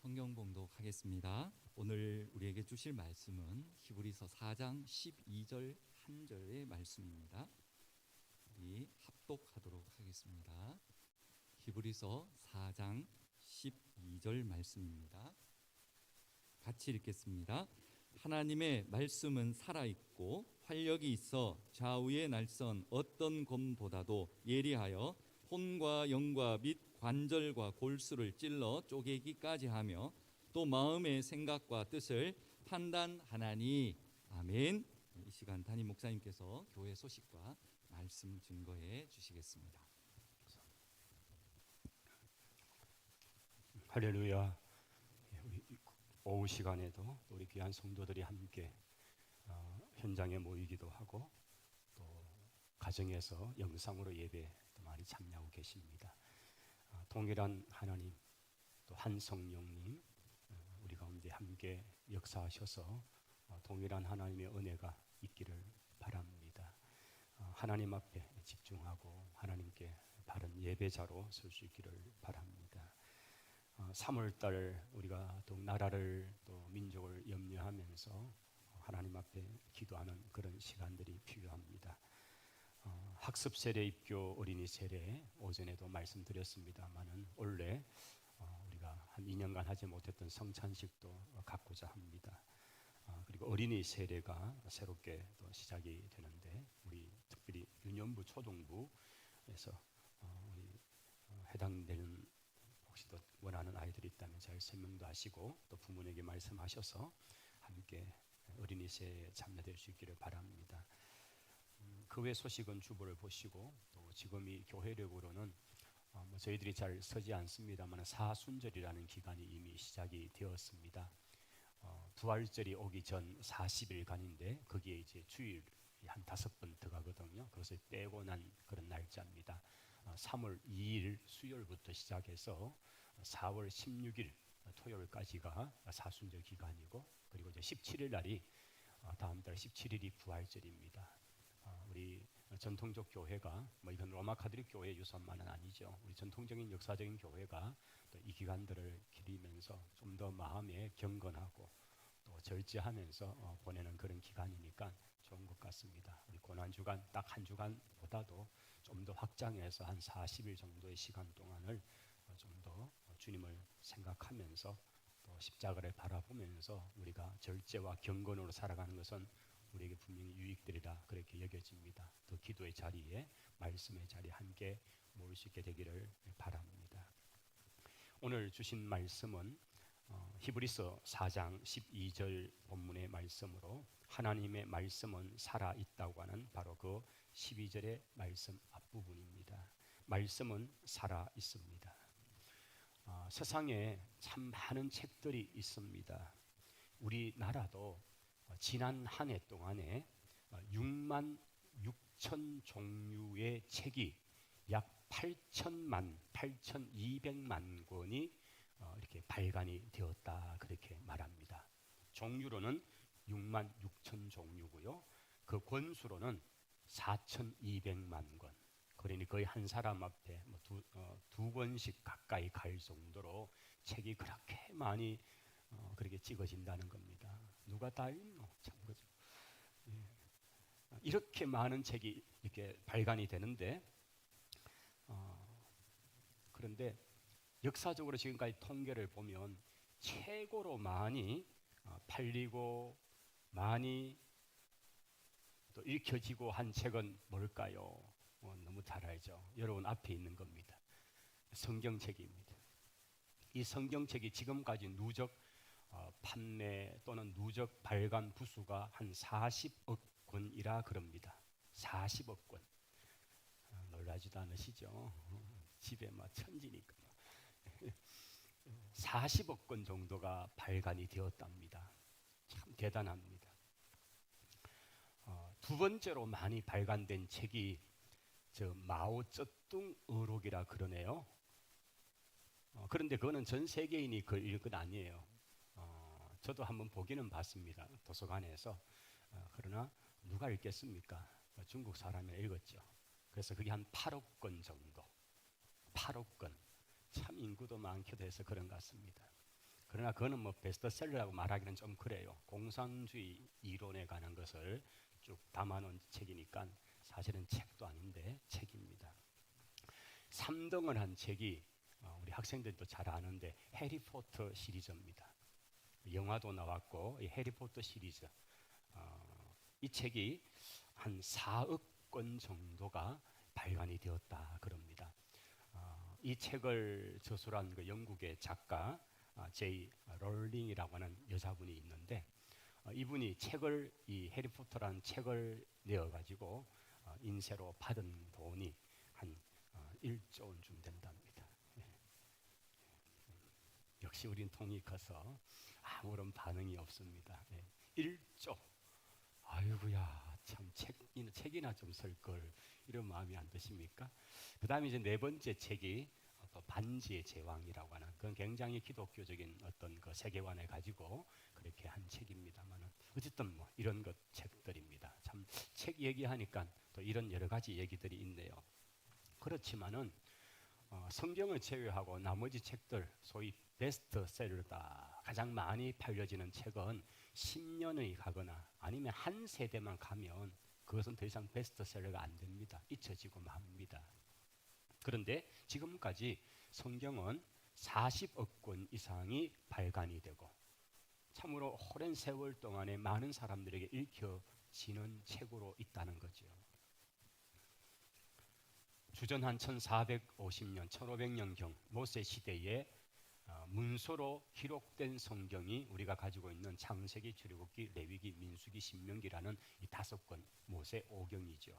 성경 봉독하겠습니다. 오늘 우리에게 주실 말씀은 히브리서 4장 12절 한 절의 말씀입니다. 우리 합독하도록 하겠습니다. 히브리서 4장 12절 말씀입니다. 같이 읽겠습니다. 하나님의 말씀은 살아있고 활력이 있어 좌우의 날선 어떤 검보다도 예리하여 혼과 영과 및 관절과 골수를 찔러 쪼개기까지 하며 또 마음의 생각과 뜻을 판단하나니. 아멘. 이 시간 담임 목사님께서 교회 소식과 말씀 증거해 주시겠습니다. 할렐루야. 우리 오후 시간에도 우리 귀한 성도들이 함께 현장에 모이기도 하고 또 가정에서 영상으로 예배 많이 참여하고 계십니다. 동일한 하나님 또 한 성령님 우리 가운데 함께 역사하셔서 동일한 하나님의 은혜가 있기를 바랍니다. 하나님 앞에 집중하고 하나님께 바른 예배자로 설 수 있기를 바랍니다. 3월달 우리가 또 나라를 또 민족을 염려하면서 하나님 앞에 기도하는 그런 시간들이 필요합니다. 학습 세례 입교 어린이 세례 오전에도 말씀드렸습니다만은 원래 우리가 한 2년간 하지 못했던 성찬식도 갖고자 합니다. 그리고 어린이 세례가 새롭게 또 시작이 되는데 우리 특별히 유년부 초등부에서 우리 해당되는 혹시 또 원하는 아이들이 있다면 잘 설명도 하시고 또 부모에게 말씀하셔서 함께 어린이 세례에 참여될 수 있기를 바랍니다. 그 외 소식은 주보를 보시고 또 지금 이 교회력으로는 저희들이 잘 서지 않습니다만 사순절이라는 기간이 이미 시작이 되었습니다. 부활절이 오기 전 40일간인데 거기에 이제 주일이 한 5번 들어가거든요. 그것을 빼고 난 그런 날짜입니다. 3월 2일 수요일부터 시작해서 4월 16일 토요일까지가 사순절 기간이고 그리고 이제 17일 날이 다음 달 17일이 부활절입니다. 우리 전통적 교회가 이건 로마 카톨릭 교회 유산만은 아니죠. 우리 전통적인 역사적인 교회가 또 이 기간들을 기리면서 좀 더 마음에 경건하고 또 절제하면서 보내는 그런 기간이니까 좋은 것 같습니다. 우리 고난주간 딱 한 주간보다도 좀 더 확장해서 한 40일 정도의 시간 동안을 좀 더 주님을 생각하면서 또 십자가를 바라보면서 우리가 절제와 경건으로 살아가는 것은 우리에게 분명히 유익되리라 그렇게 여겨집니다. 또 기도의 자리에 말씀의 자리에 함께 모일 수 있게 되기를 바랍니다. 오늘 주신 말씀은 히브리서 4장 12절 본문의 말씀으로 하나님의 말씀은 살아있다고 하는 바로 그 12절의 말씀 앞부분입니다. 말씀은 살아있습니다. 세상에 참 많은 책들이 있습니다. 우리나라도 지난 한 해 동안에 6만 6천 종류의 책이 약 8,200만 권이 이렇게 발간이 되었다 그렇게 말합니다. 종류로는 6만 6천 종류고요. 그 권수로는 4,200만 권. 그러니 거의 한 사람 앞에 두 권씩 가까이 갈 정도로 책이 그렇게 많이 그렇게 찍어진다는 겁니다. 누가 다 읽노? 참 그죠. 이렇게 많은 책이 이렇게 발간이 되는데 그런데 역사적으로 지금까지 통계를 보면 최고로 많이 팔리고 많이 또 읽혀지고 한 책은 뭘까요? 너무 잘 알죠. 여러분 앞에 있는 겁니다. 성경책입니다. 이 성경책이 지금까지 누적 판매 또는 누적 발간 부수가 한 40억 권이라 그럽니다. 40억 권. 놀라지도 않으시죠? 집에 막 천지니까. 40억 권 정도가 발간이 되었답니다. 참 대단합니다. 두 번째로 많이 발간된 책이 저 마오쩌둥 어록이라 그러네요. 그런데 그거는 전 세계인이 그 읽은 아니에요. 저도 한번 보기는 봤습니다. 도서관에서. 그러나 누가 읽겠습니까? 중국 사람이 읽었죠. 그래서 그게 한 8억 권 정도. 8억 권. 참 인구도 많기도 해서 그런 것 같습니다. 그러나 그거는 뭐 베스트셀러라고 말하기는 좀 그래요. 공산주의 이론에 관한 것을 쭉 담아놓은 책이니까 사실은 책도 아닌데 책입니다. 3등을 한 책이 우리 학생들도 잘 아는데 해리포터 시리즈입니다. 영화도 나왔고 이 해리포터 시리즈 이 책이 한 4억 권 정도가 발간이 되었다 그럽니다. 이 책을 저술한 그 영국의 작가 제이 롤링이라고 하는 여자분이 있는데 이분이 책을 이 해리포터라는 책을 내어가지고 인쇄로 받은 돈이 한 1조 원쯤 된답니다. 역시 우린 통이 커서 아무런 반응이 없습니다. 1조. 아이고야 참 책이나 좀 쓸 걸 이런 마음이 안 드십니까? 그 다음에 이제 네 번째 책이 또 반지의 제왕이라고 하는 그건 굉장히 기독교적인 어떤 그 세계관을 가지고 그렇게 한 책입니다만은 어쨌든 뭐 이런 것 책들입니다. 참 책 얘기하니까 또 이런 여러 가지 얘기들이 있네요. 그렇지만은 성경을 제외하고 나머지 책들 소위 베스트셀러다 가장 많이 팔려지는 책은 10년이 가거나 아니면 한 세대만 가면 그것은 더 이상 베스트셀러가 안 됩니다. 잊혀지고 맙니다. 그런데 지금까지 성경은 40억 권 이상이 발간이 되고 참으로 오랜 세월 동안에 많은 사람들에게 읽혀지는 책으로 있다는 거죠. 주전 한 1450년, 1500년경 모세 시대에 문서로 기록된 성경이 우리가 가지고 있는 창세기, 출애굽기, 레위기, 민수기, 신명기라는 이 5권 모세 5경이죠.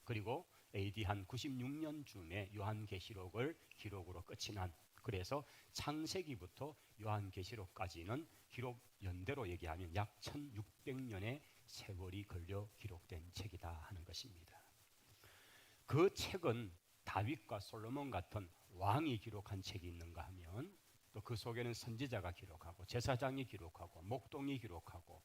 그리고 AD 한 96년쯤에 요한계시록을 기록으로 끝이 난 그래서 창세기부터 요한계시록까지는 기록 연대로 얘기하면 약 1600년의 세월이 걸려 기록된 책이다 하는 것입니다. 그 책은 다윗과 솔로몬 같은 왕이 기록한 책이 있는가 하면 또 그 속에는 선지자가 기록하고 제사장이 기록하고 목동이 기록하고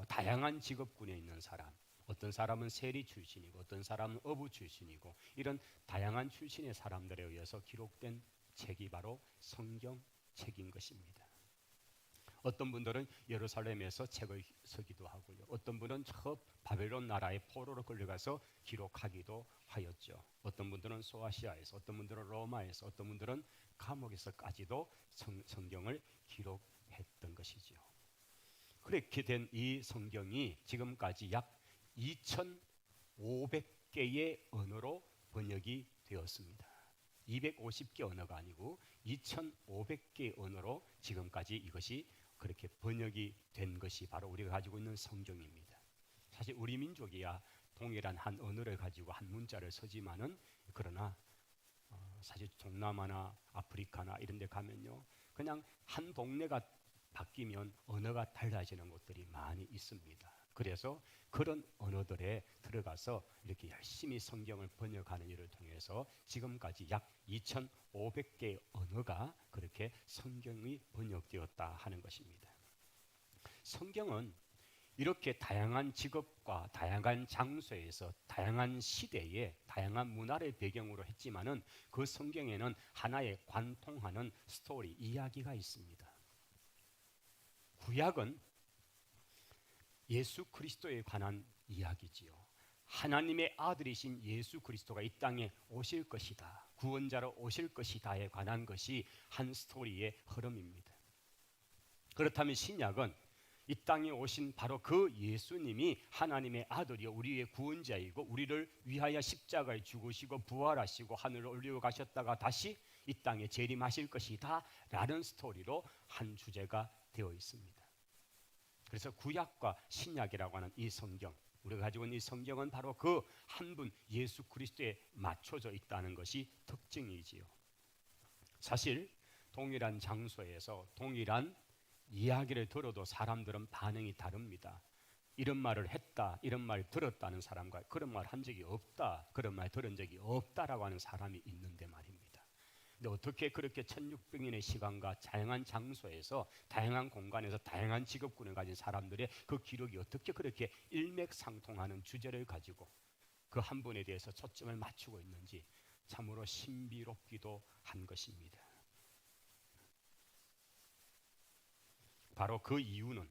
다양한 직업군에 있는 사람 어떤 사람은 세리 출신이고 어떤 사람은 어부 출신이고 이런 다양한 출신의 사람들에 의해서 기록된 책이 바로 성경책인 것입니다. 어떤 분들은 예루살렘에서 책을 쓰기도 하고요. 어떤 분은 저 바벨론 나라의 포로로 끌려가서 기록하기도 하였죠. 어떤 분들은 소아시아에서, 어떤 분들은 로마에서, 어떤 분들은 감옥에서까지도 성경을 기록했던 것이죠. 그렇게 된 이 성경이 지금까지 약 2,500개의 언어로 번역이 되었습니다. 250개 언어가 아니고 2,500개의 언어로 지금까지 이것이 그렇게 번역이 된 것이 바로 우리가 가지고 있는 성경입니다. 사실 우리 민족이야 동일한 한 언어를 가지고 한 문자를 쓰지만은 그러나 사실 동남아나 아프리카나 이런 데 가면요 그냥 한 동네가 바뀌면 언어가 달라지는 곳들이 많이 있습니다. 그래서 그런 언어들에 들어가서 이렇게 열심히 성경을 번역하는 일을 통해서 지금까지 약 2,500개의 언어가 그렇게 성경이 번역되었다 하는 것입니다. 성경은 이렇게 다양한 직업과 다양한 장소에서 다양한 시대에 다양한 문화를 배경으로 했지만은 그 성경에는 하나의 관통하는 스토리, 이야기가 있습니다. 구약은 예수 그리스도에 관한 이야기지요. 하나님의 아들이신 예수 그리스도가 이 땅에 오실 것이다. 구원자로 오실 것이다에 관한 것이 한 스토리의 흐름입니다. 그렇다면 신약은 이 땅에 오신 바로 그 예수님이 하나님의 아들이요 우리의 구원자이고 우리를 위하여 십자가에 죽으시고 부활하시고 하늘로 올려가셨다가 다시 이 땅에 재림하실 것이다 라는 스토리로 한 주제가 되어 있습니다. 그래서 구약과 신약이라고 하는 이 성경 우리가 가지고 있는 이 성경은 바로 그 한 분 예수 그리스도에 맞춰져 있다는 것이 특징이지요. 사실 동일한 장소에서 동일한 이야기를 들어도 사람들은 반응이 다릅니다. 이런 말을 했다, 이런 말 들었다는 사람과 그런 말 한 적이 없다, 그런 말 들은 적이 없다라고 하는 사람이 있는데 말입니다. 근데 어떻게 그렇게 1600년의 시간과 다양한 장소에서 다양한 공간에서 다양한 직업군을 가진 사람들의 그 기록이 어떻게 그렇게 일맥상통하는 주제를 가지고 그 한 분에 대해서 초점을 맞추고 있는지 참으로 신비롭기도 한 것입니다. 바로 그 이유는,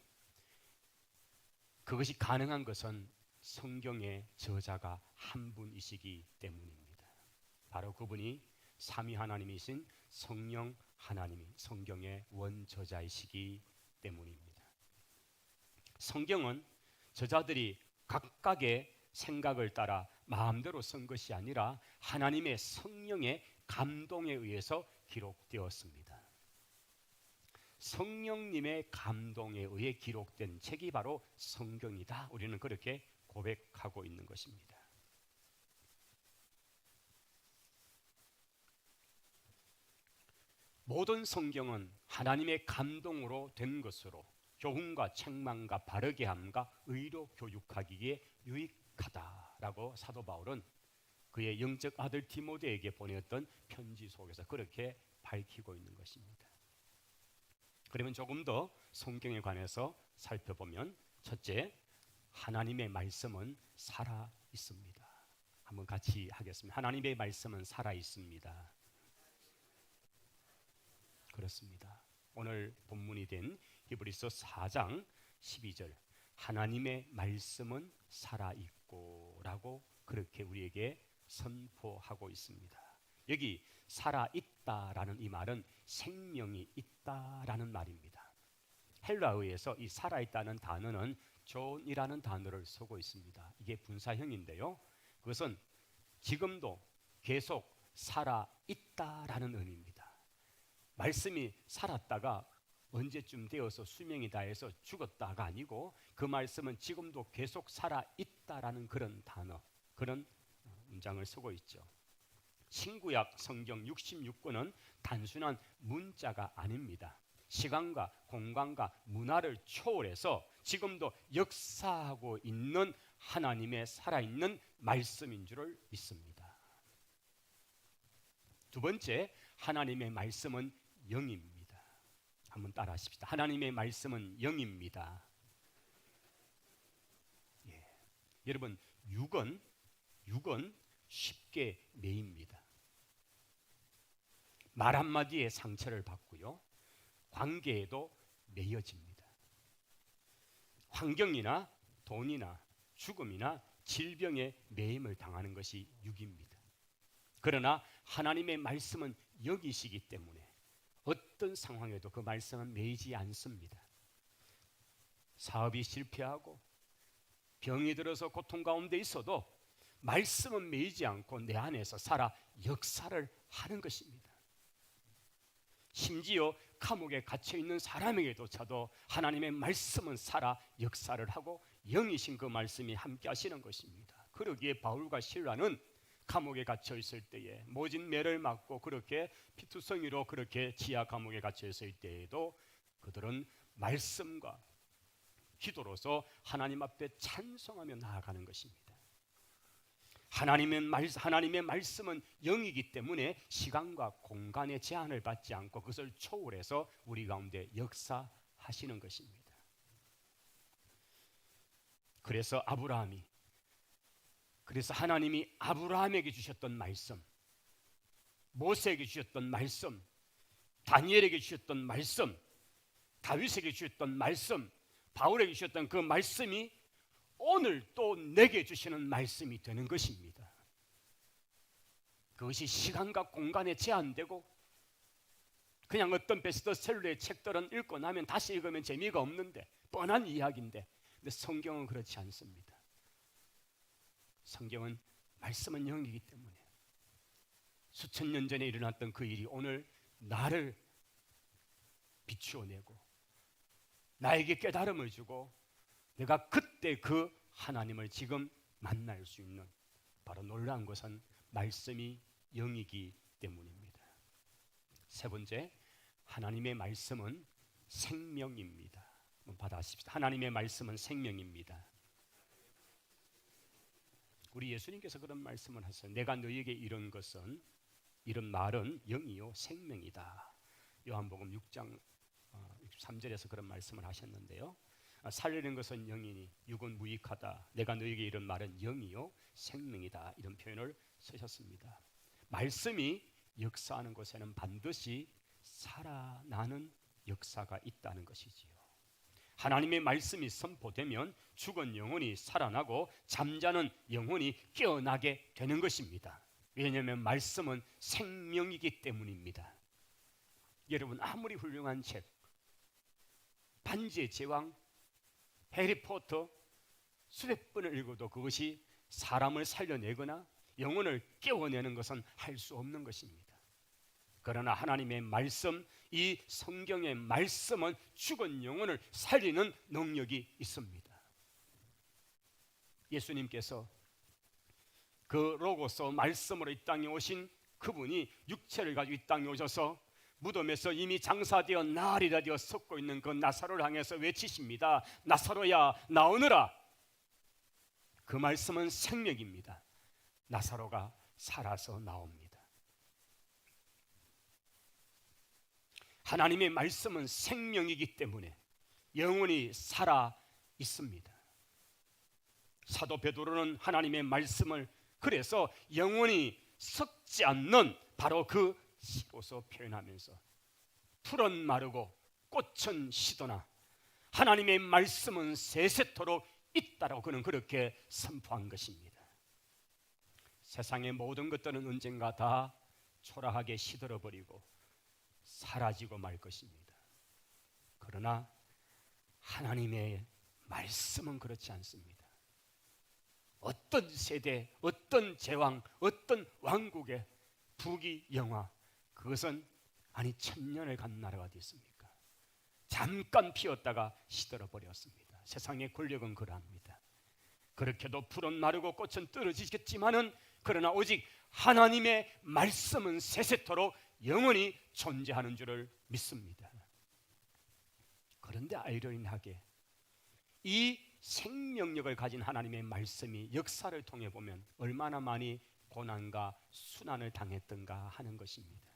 그것이 가능한 것은 성경의 저자가 한 분이시기 때문입니다. 바로 그분이 삼위 하나님이신 성령 하나님이 성경의 원저자이시기 때문입니다. 성경은 저자들이 각각의 생각을 따라 마음대로 쓴 것이 아니라 하나님의 성령의 감동에 의해서 기록되었습니다. 성령님의 감동에 의해 기록된 책이 바로 성경이다. 우리는 그렇게 고백하고 있는 것입니다. 모든 성경은 하나님의 감동으로 된 것으로 교훈과 책망과 바르게 함과 의로 교육하기에 유익하다라고 사도 바울은 그의 영적 아들 디모데에게 보냈던 편지 속에서 그렇게 밝히고 있는 것입니다. 그러면 조금 더 성경에 관해서 살펴보면, 첫째, 하나님의 말씀은 살아 있습니다. 한번 같이 하겠습니다. 하나님의 말씀은 살아 있습니다. 그렇습니다. 오늘 본문이 된 히브리서 4장 12절, 하나님의 말씀은 살아 있고 라고 그렇게 우리에게 선포하고 있습니다. 여기 살아 있다라는 이 말은 생명이 있다라는 말입니다. 헬라어에서 이 살아 있다는 단어는 존이라는 단어를 쓰고 있습니다. 이게 분사형인데요. 그것은 지금도 계속 살아 있다라는 의미입니다. 말씀이 살았다가 언제쯤 되어서 수명이 다해서 죽었다가 아니고, 그 말씀은 지금도 계속 살아 있다라는 그런 단어, 그런 문장을 쓰고 있죠. 신구약 성경 66권은 단순한 문자가 아닙니다. 시간과 공간과 문화를 초월해서 지금도 역사하고 있는 하나님의 살아있는 말씀인 줄을 믿습니다. 두 번째, 하나님의 말씀은 영입니다. 한번 따라 하십시다. 하나님의 말씀은 영입니다. 예. 여러분, 육은 쉽게 매입니다. 말 한마디에 상처를 받고요, 관계에도 매여집니다. 환경이나 돈이나 죽음이나 질병에 매임을 당하는 것이 육입니다. 그러나 하나님의 말씀은 영이시기 때문에 어떤 상황에도 그 말씀은 매이지 않습니다. 사업이 실패하고 병이 들어서 고통 가운데 있어도 말씀은 매이지 않고 내 안에서 살아 역사를 하는 것입니다. 심지어 감옥에 갇혀있는 사람에게조차도 하나님의 말씀은 살아 역사를 하고 영이신 그 말씀이 함께 하시는 것입니다. 그러기에 바울과 실라는 감옥에 갇혀 있을 때에 모진 매를 맞고 그렇게 피투성이로 그렇게 지하 감옥에 갇혀 있을 때에도 그들은 말씀과 기도로서 하나님 앞에 찬송하며 나아가는 것입니다. 하나님의 말씀은 영이기 때문에 시간과 공간의 제한을 받지 않고 그것을 초월해서 우리 가운데 역사하시는 것입니다. 그래서 하나님이 아브라함에게 주셨던 말씀, 모세에게 주셨던 말씀, 다니엘에게 주셨던 말씀, 다윗에게 주셨던 말씀, 바울에게 주셨던 그 말씀이 오늘 또 내게 주시는 말씀이 되는 것입니다. 그것이 시간과 공간에 제한되고 그냥 어떤 베스트셀러의 책들은 읽고 나면 다시 읽으면 재미가 없는데 뻔한 이야기인데, 근데 성경은 그렇지 않습니다. 성경은 말씀은 영이기 때문에 수천 년 전에 일어났던 그 일이 오늘 나를 비추어내고 나에게 깨달음을 주고 내가 그때 그 하나님을 지금 만날 수 있는, 바로 놀라운 것은 말씀이 영이기 때문입니다. 세 번째, 하나님의 말씀은 생명입니다. 한번 받아십시다. 하나님의 말씀은 생명입니다. 우리 예수님께서 그런 말씀을 하셨어요. 내가 너희에게 이런 말은 영이요 생명이다. 요한복음 6장 63절에서 그런 말씀을 하셨는데요. 살리는 것은 영이니 육은 무익하다. 내가 너희에게 이런 말은 영이요 생명이다. 이런 표현을 쓰셨습니다. 말씀이 역사하는 곳에는 반드시 살아나는 역사가 있다는 것이지요. 하나님의 말씀이 선포되면 죽은 영혼이 살아나고 잠자는 영혼이 깨어나게 되는 것입니다. 왜냐하면 말씀은 생명이기 때문입니다. 여러분, 아무리 훌륭한 책, 반지의 제왕, 해리포터 수백 번을 읽어도 그것이 사람을 살려내거나 영혼을 깨워내는 것은 할 수 없는 것입니다. 그러나 하나님의 말씀, 이 성경의 말씀은 죽은 영혼을 살리는 능력이 있습니다. 예수님께서 그 로고스 말씀으로 이 땅에 오신 그분이 육체를 가지고 이 땅에 오셔서 무덤에서 이미 장사되어 나흘이라 되어 섰고 있는 그 나사로를 향해서 외치십니다. 나사로야 나오너라. 그 말씀은 생명입니다. 나사로가 살아서 나옵니다. 하나님의 말씀은 생명이기 때문에 영혼이 살아 있습니다. 사도 베드로는 하나님의 말씀을 그래서 영혼이 썩지 않는 바로 그 시로서 표현하면서 풀은 마르고 꽃은 시도나 하나님의 말씀은 세세토록 있다라고 그는 그렇게 선포한 것입니다. 세상의 모든 것들은 언젠가 다 초라하게 시들어버리고 사라지고 말 것입니다. 그러나 하나님의 말씀은 그렇지 않습니다. 어떤 세대, 어떤 제왕, 어떤 왕국의 부귀 영화, 그것은 아니 천년을 간 나라가 됐습니까? 잠깐 피었다가 시들어 버렸습니다. 세상의 권력은 그러합니다. 그렇게도 풀은 마르고 꽃은 떨어지겠지만은 그러나 오직 하나님의 말씀은 세세토록 영원히 존재하는 줄을 믿습니다. 그런데 아이러니하게 이 생명력을 가진 하나님의 말씀이 역사를 통해 보면 얼마나 많이 고난과 순환을 당했던가 하는 것입니다.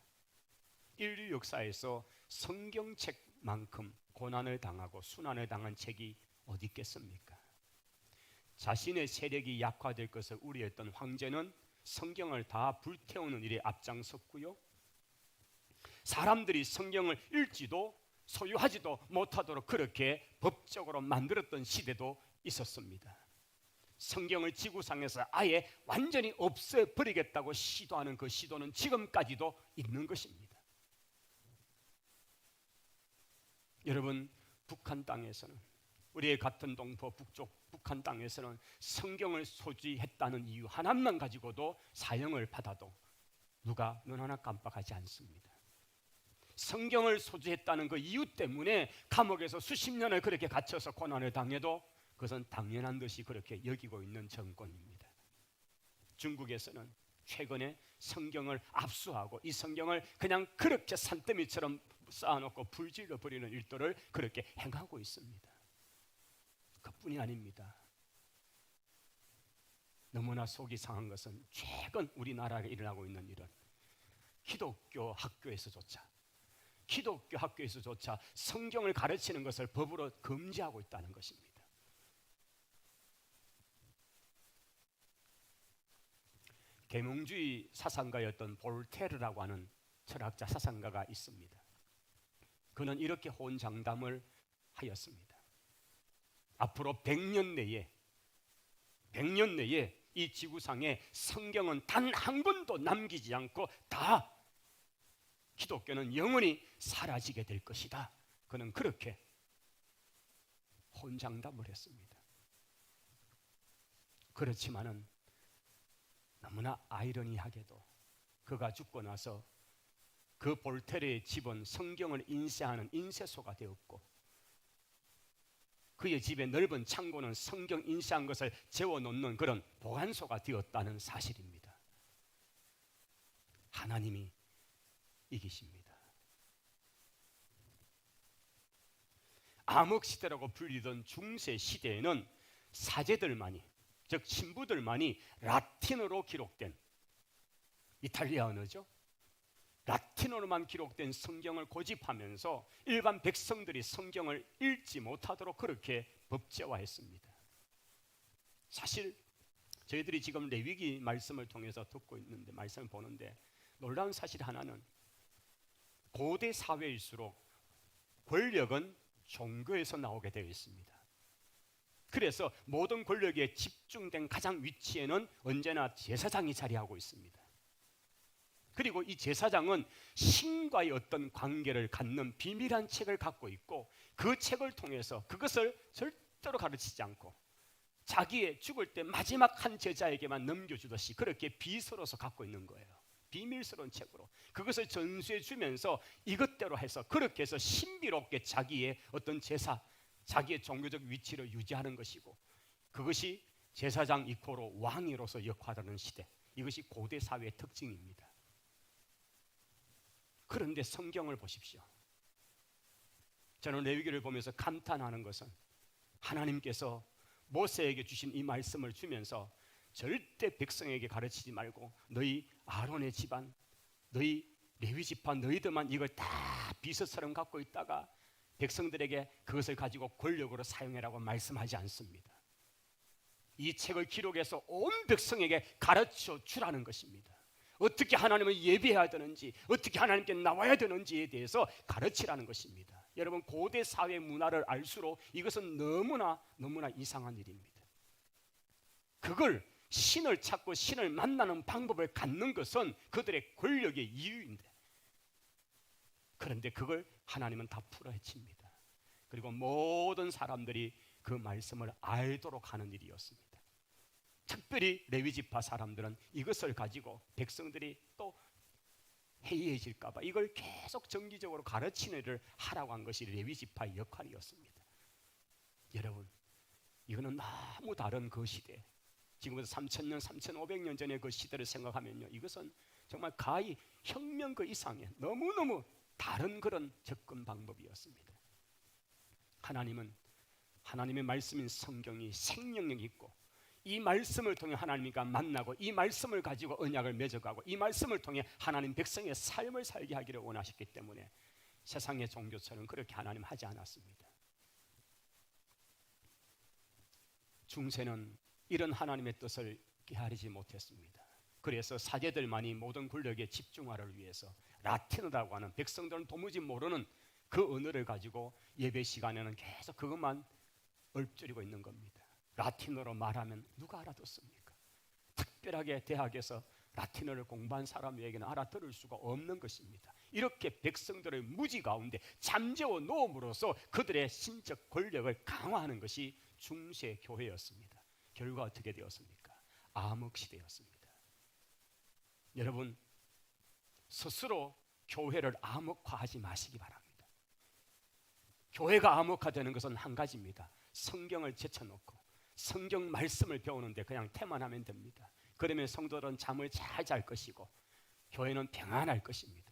인류 역사에서 성경책만큼 고난을 당하고 순환을 당한 책이 어디 있겠습니까? 자신의 세력이 약화될 것을 우려했던 황제는 성경을 다 불태우는 일에 앞장섰고요. 사람들이 성경을 읽지도 소유하지도 못하도록 그렇게 법적으로 만들었던 시대도 있었습니다. 성경을 지구상에서 아예 완전히 없애버리겠다고 시도하는 그 시도는 지금까지도 있는 것입니다. 여러분, 북한 땅에서는 우리의 같은 동포 북쪽 북한 땅에서는 성경을 소지했다는 이유 하나만 가지고도 사형을 받아도 누가 눈 하나 깜빡하지 않습니다. 성경을 소지했다는 그 이유 때문에 감옥에서 수십 년을 그렇게 갇혀서 고난을 당해도 그것은 당연한 듯이 그렇게 여기고 있는 정권입니다. 중국에서는 최근에 성경을 압수하고 이 성경을 그냥 그렇게 산더미처럼 쌓아놓고 불질러 버리는 일들을 그렇게 행하고 있습니다. 그뿐이 아닙니다. 너무나 속이 상한 것은 최근 우리나라에 일어나고 있는 일은 기독교 학교에서조차 성경을 가르치는 것을 법으로 금지하고 있다는 것입니다. 계몽주의 사상가였던 볼테르라고 하는 철학자 사상가가 있습니다. 그는 이렇게 호언장담을 하였습니다. 앞으로 100년 내에 이 지구상에 성경은 단 한 권도 남기지 않고 다 기독교는 영원히 사라지게 될 것이다. 그는 그렇게 혼장담을 했습니다. 그렇지만은 너무나 아이러니하게도 그가 죽고 나서 그 볼테르의 집은 성경을 인쇄하는 인쇄소가 되었고 그의 집의 넓은 창고는 성경 인쇄한 것을 재워놓는 그런 보관소가 되었다는 사실입니다. 하나님이 이기십니다. 암흑시대라고 불리던 중세시대에는 사제들만이, 즉 신부들만이 라틴어로 기록된, 이탈리아 언어죠, 라틴어로만 기록된 성경을 고집하면서 일반 백성들이 성경을 읽지 못하도록 그렇게 법제화했습니다. 사실 저희들이 지금 레위기 말씀을 통해서 듣고 있는데, 말씀을 보는데 놀라운 사실 하나는 고대 사회일수록 권력은 종교에서 나오게 되어 있습니다. 그래서 모든 권력에 집중된 가장 위치에는 언제나 제사장이 자리하고 있습니다. 그리고 이 제사장은 신과의 어떤 관계를 갖는 비밀한 책을 갖고 있고, 그 책을 통해서 그것을 절대로 가르치지 않고 자기의 죽을 때 마지막 한 제자에게만 넘겨주듯이 그렇게 비서로서 갖고 있는 거예요. 비밀스러운 책으로 그것을 전수해 주면서 이것대로 해서 그렇게 해서 신비롭게 자기의 어떤 제사, 자기의 종교적 위치를 유지하는 것이고, 그것이 제사장 이코로 왕으로서 역할하는 시대, 이것이 고대 사회의 특징입니다. 그런데 성경을 보십시오. 저는 레위기를 보면서 감탄하는 것은 하나님께서 모세에게 주신 이 말씀을 주면서 절대 백성에게 가르치지 말고 너희 아론의 집안, 너희 레위 지파 너희들만 이걸 다 비서처럼 갖고 있다가 백성들에게 그것을 가지고 권력으로 사용해라고 말씀하지 않습니다. 이 책을 기록해서 온 백성에게 가르쳐 주라는 것입니다. 어떻게 하나님을 예배해야 되는지, 어떻게 하나님께 나와야 되는지에 대해서 가르치라는 것입니다. 여러분, 고대 사회 문화를 알수록 이것은 너무나 이상한 일입니다. 그걸 신을 찾고 신을 만나는 방법을 갖는 것은 그들의 권력의 이유인데, 그런데 그걸 하나님은 다 풀어헤칩니다. 그리고 모든 사람들이 그 말씀을 알도록 하는 일이었습니다. 특별히 레위지파 사람들은 이것을 가지고 백성들이 또 해이해질까 봐 이걸 계속 정기적으로 가르치는 일을 하라고 한 것이 레위지파의 역할이었습니다. 여러분, 이거는 너무 다른 그 시대, 지금부터 3000년, 3500년 전의 그 시대를 생각하면요, 이것은 정말 가히 혁명 그 이상의 너무너무 다른 그런 접근 방법이었습니다. 하나님은 하나님의 말씀인 성경이 생명력이 있고, 이 말씀을 통해 하나님과 만나고 이 말씀을 가지고 언약을 맺어가고 이 말씀을 통해 하나님 백성의 삶을 살게 하기를 원하셨기 때문에 세상의 종교처럼 그렇게 하나님 하지 않았습니다. 중세는 이런 하나님의 뜻을 헤아리지 못했습니다. 그래서 사제들만이 모든 권력에 집중화를 위해서 라틴어라고 하는 백성들은 도무지 모르는 그 언어를 가지고 예배 시간에는 계속 그것만 읊조리고 있는 겁니다. 라틴어로 말하면 누가 알아듣습니까? 특별하게 대학에서 라틴어를 공부한 사람에게는 알아들을 수가 없는 것입니다. 이렇게 백성들의 무지 가운데 잠재워 놓음으로써 그들의 신적 권력을 강화하는 것이 중세 교회였습니다. 결과 어떻게 되었습니까? 암흑시대였습니다. 여러분, 스스로 교회를 암흑화하지 마시기 바랍니다. 교회가 암흑화되는 것은 한 가지입니다. 성경을 제쳐놓고 성경 말씀을 배우는데 그냥 태만하면 됩니다. 그러면 성도들은 잠을 잘 잘 것이고 교회는 평안할 것입니다.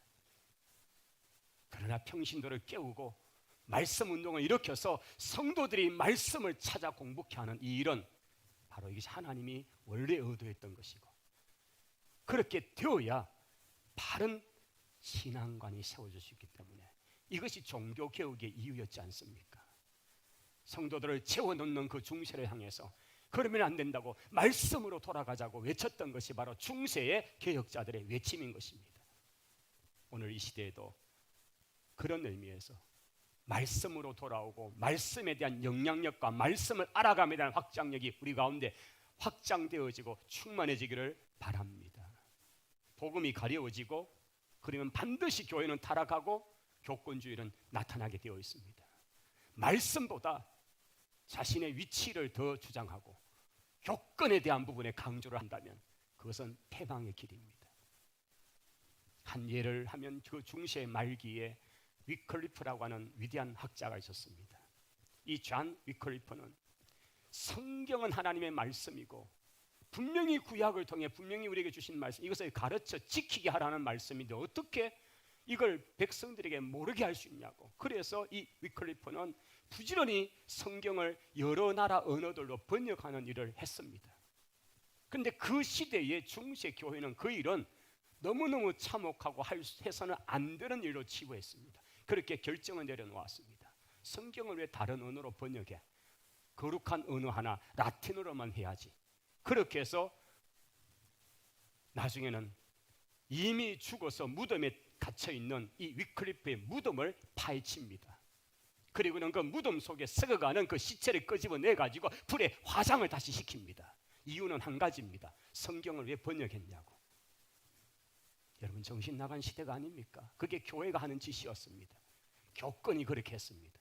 그러나 평신도를 깨우고 말씀 운동을 일으켜서 성도들이 말씀을 찾아 공부케 하는 이 일은 바로 이것이 하나님이 원래 의도했던 것이고, 그렇게 되어야 바른 신앙관이 세워질 수 있기 때문에 이것이 종교개혁의 이유였지 않습니까? 성도들을 채워넣는 그 중세를 향해서 그러면 안 된다고 말씀으로 돌아가자고 외쳤던 것이 바로 중세의 개혁자들의 외침인 것입니다. 오늘 이 시대에도 그런 의미에서 말씀으로 돌아오고 말씀에 대한 영향력과 말씀을 알아감에 대한 확장력이 우리 가운데 확장되어지고 충만해지기를 바랍니다. 복음이 가려워지고 그러면 반드시 교회는 타락하고 교권주의는 나타나게 되어 있습니다. 말씀보다 자신의 위치를 더 주장하고 교권에 대한 부분에 강조를 한다면 그것은 패망의 길입니다. 한 예를 하면 그 중세 말기에 위클리프라고 하는 위대한 학자가 있었습니다. 이 존 위클리프는 성경은 하나님의 말씀이고 분명히 구약을 통해 분명히 우리에게 주신 말씀, 이것을 가르쳐 지키게 하라는 말씀인데 어떻게 이걸 백성들에게 모르게 할 수 있냐고. 그래서 이 위클리프는 부지런히 성경을 여러 나라 언어들로 번역하는 일을 했습니다. 그런데 그 시대의 중세 교회는 그 일은 너무너무 참혹하고 해서는 안 되는 일로 치부했습니다. 그렇게 결정을 내려놓았습니다. 성경을 왜 다른 언어로 번역해? 거룩한 언어 하나 라틴어로만 해야지. 그렇게 해서 나중에는 이미 죽어서 무덤에 갇혀있는 이 위클리프의 무덤을 파헤칩니다. 그리고는 그 무덤 속에 썩어가는 그 시체를 끄집어내 가지고 불에 화상을 다시 시킵니다. 이유는 한 가지입니다. 성경을 왜 번역했냐고. 여러분, 정신 나간 시대가 아닙니까? 그게 교회가 하는 짓이었습니다. 교권이 그렇게 했습니다.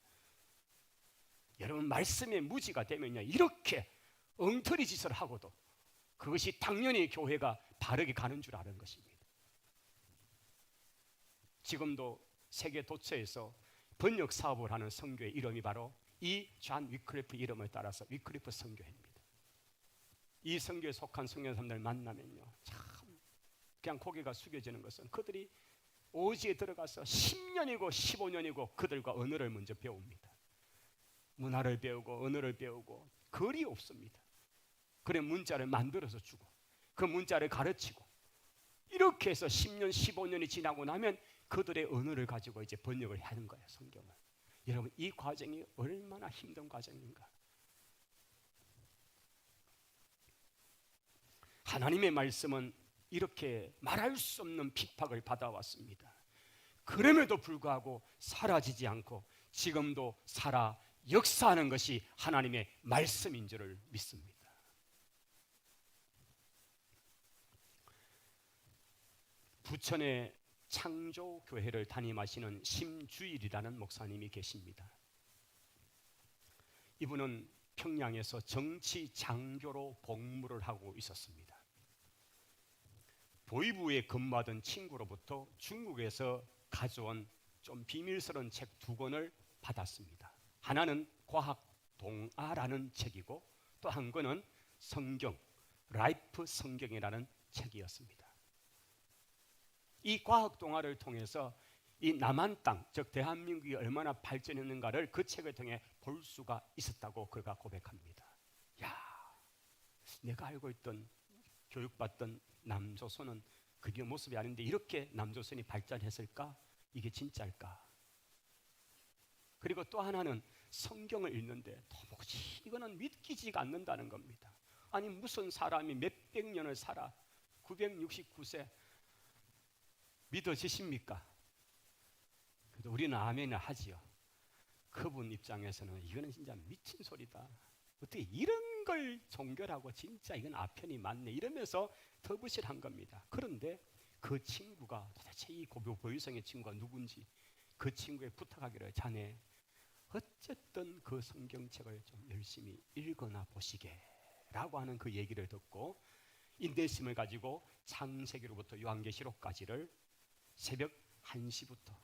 여러분, 말씀의 무지가 되면요, 이렇게 엉터리 짓을 하고도 그것이 당연히 교회가 바르게 가는 줄 아는 것입니다. 지금도 세계 도처에서 번역 사업을 하는 선교의 이름이 바로 이 존 위클리프 이름을 따라서 위클리프 선교회입니다. 이 선교에 속한 선교사님들 만나면요, 참 그냥 고개가 숙여지는 것은 그들이 오지에 들어가서 10년이고 15년이고 그들과 언어를 먼저 배웁니다. 문화를 배우고 언어를 배우고 거리 없습니다. 그래 문자를 만들어서 주고 그 문자를 가르치고 이렇게 해서 10년 15년이 지나고 나면 그들의 언어를 가지고 이제 번역을 하는 거예요, 성경을. 여러분, 이 과정이 얼마나 힘든 과정인가. 하나님의 말씀은 이렇게 말할 수 없는 핍박을 받아왔습니다. 그럼에도 불구하고 사라지지 않고 지금도 살아 역사하는 것이 하나님의 말씀인 줄을 믿습니다. 부천의 창조교회를 담임하시는 심주일이라는 목사님이 계십니다. 이분은 평양에서 정치 장교로 복무를 하고 있었습니다. 보이부에 근무하던 친구로부터 중국에서 가져온 좀 비밀스러운 책 2권을 받았습니다. 하나는 과학 동화라는 책이고 또 한 권은 성경, 라이프 성경이라는 책이었습니다. 이 과학 동화를 통해서 이 남한 땅, 즉 대한민국이 얼마나 발전했는가를 그 책을 통해 볼 수가 있었다고 그가 고백합니다. 야, 내가 알고 있던 교육받던 남조선은 그게 모습이 아닌데 이렇게 남조선이 발전했을까? 이게 진짜일까? 그리고 또 하나는 성경을 읽는데 도무지 이거는 믿기지가 않는다는 겁니다. 아니 무슨 사람이 몇백 년을 살아 969세 믿어지십니까? 그래도 우리는 아멘을 하지요. 그분 입장에서는 이거는 진짜 미친 소리다. 어떻게 이런 걸 종결하고 진짜 이건 아편이 맞네 이러면서 터부실한 겁니다. 그런데 그 친구가 도대체 이 보유성의 친구가 누군지 그 친구에 부탁하기를 자네 어쨌든 그 성경책을 좀 열심히 읽어나 보시게 라고 하는 그 얘기를 듣고 인내심을 가지고 창세기로부터 요한계시록까지를 새벽 1시부터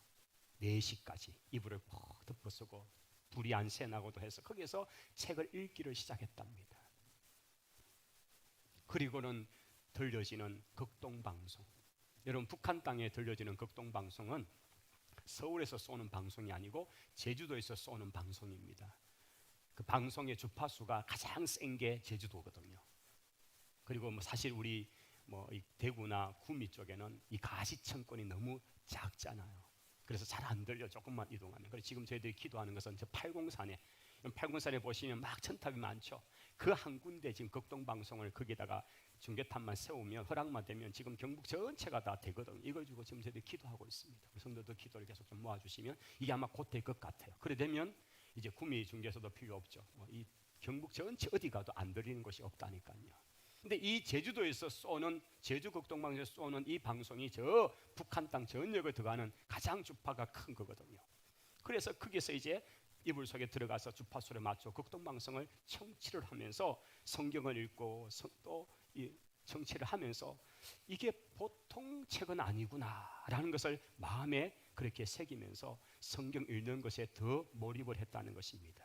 4시까지 이불을 푹 덮어쓰고 불이 안 새나고도 해서 거기에서 책을 읽기를 시작했답니다. 그리고는 들려지는 극동방송, 여러분 북한 땅에 들려지는 극동방송은 서울에서 쏘는 방송이 아니고 제주도에서 쏘는 방송입니다. 그 방송의 주파수가 가장 센 게 제주도거든요. 그리고 뭐 사실 우리 이 대구나 구미 쪽에는 이 가시청권이 너무 작잖아요. 그래서 잘 안 들려 조금만 이동하면. 그래서 지금 저희들이 기도하는 것은 저 팔공산에 보시면 막 천탑이 많죠. 그 한 군데 지금 극동방송을 거기다가 중계탑만 세우면 허락만 되면 지금 경북 전체가 다 되거든요. 이걸 주고 지금 저희들이 기도하고 있습니다. 우리 성도들 기도를 계속 좀 모아주시면 이게 아마 곧 될 것 같아요. 그래 되면 이제 구미 중계소도 필요 없죠. 이 경북 전체 어디 가도 안 들리는 곳이 없다니까요. 근데 이 제주도에서 쏘는 제주 극동방송에서 쏘는 이 방송이 저 북한 땅 전역을 들어가는 가장 주파가 큰 거거든요. 그래서 거기서 이제 이불 속에 들어가서 주파수를 맞춰 극동방송을 청취를 하면서 성경을 읽고 또 이 청취를 하면서 이게 보통 책은 아니구나라는 것을 마음에 그렇게 새기면서 성경 읽는 것에 더 몰입을 했다는 것입니다.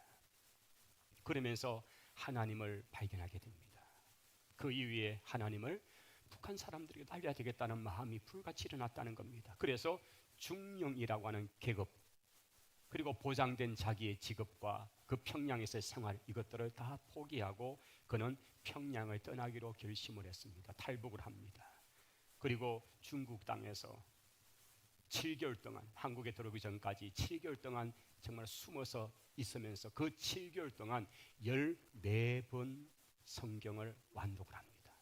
그러면서 하나님을 발견하게 됩니다. 그 이후에 하나님을 북한 사람들에게 알려야 되겠다는 마음이 불같이 일어났다는 겁니다. 그래서 중령이라고 하는 계급 그리고 보장된 자기의 직업과 그 평양에서의 생활 이것들을 다 포기하고 그는 평양을 떠나기로 결심을 했습니다. 탈북을 합니다. 그리고 중국 땅에서 7개월 동안 한국에 들어오기 전까지 7개월 동안 정말 숨어서 있으면서 그 7개월 동안 14번 성경을 완독을 합니다.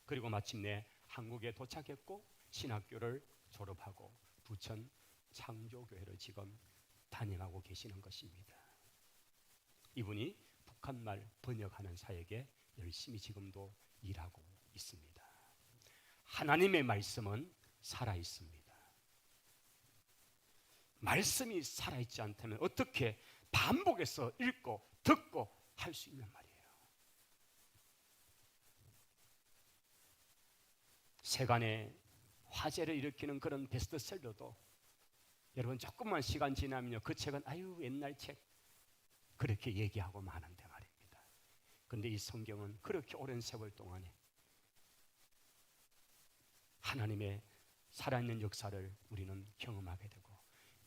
그리고 마침내 한국에 도착했고 신학교를 졸업하고 부천 창조교회를 지금 단임하고 계시는 것입니다. 이분이 북한말 번역하는 사역에 열심히 지금도 일하고 있습니다. 하나님의 말씀은 살아있습니다. 말씀이 살아있지 않다면 어떻게 반복해서 읽고 듣고 할 수 있는 말이에요. 세간에 화제를 일으키는 그런 베스트셀러도 여러분 조금만 시간 지나면요, 그 책은 아유 옛날 책 그렇게 얘기하고 마는데 말입니다. 그런데 이 성경은 그렇게 오랜 세월 동안에 하나님의 살아있는 역사를 우리는 경험하게 되고,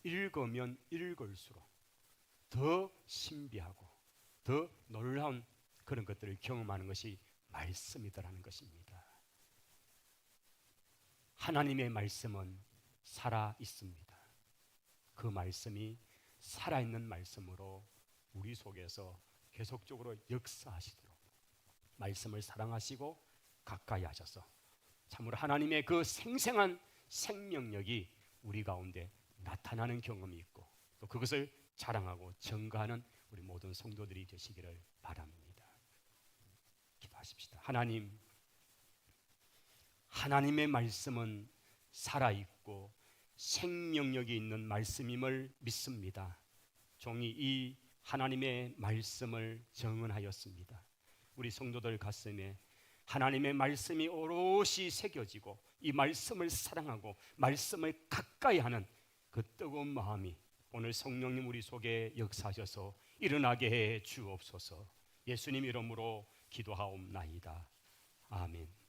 읽으면 읽을수록 더 신비하고 더 놀라운 그런 것들을 경험하는 것이 말씀이더라는 것입니다. 하나님의 말씀은 살아 있습니다. 그 말씀이 살아있는 말씀으로 우리 속에서 계속적으로 역사하시도록 말씀을 사랑하시고 가까이 하셔서 참으로 하나님의 그 생생한 생명력이 우리 가운데 나타나는 경험이 있고, 또 그것을 자랑하고 증거하는 우리 모든 성도들이 되시기를 바랍니다. 기도하십시다. 하나님, 하나님의 말씀은 살아있고 생명력이 있는 말씀임을 믿습니다. 종이 이 하나님의 말씀을 증언하였습니다. 우리 성도들 가슴에 하나님의 말씀이 오롯이 새겨지고 이 말씀을 사랑하고 말씀을 가까이 하는 그 뜨거운 마음이 오늘 성령님 우리 속에 역사하셔서 일어나게 해 주옵소서. 예수님 이름으로 기도하옵나이다. 아멘.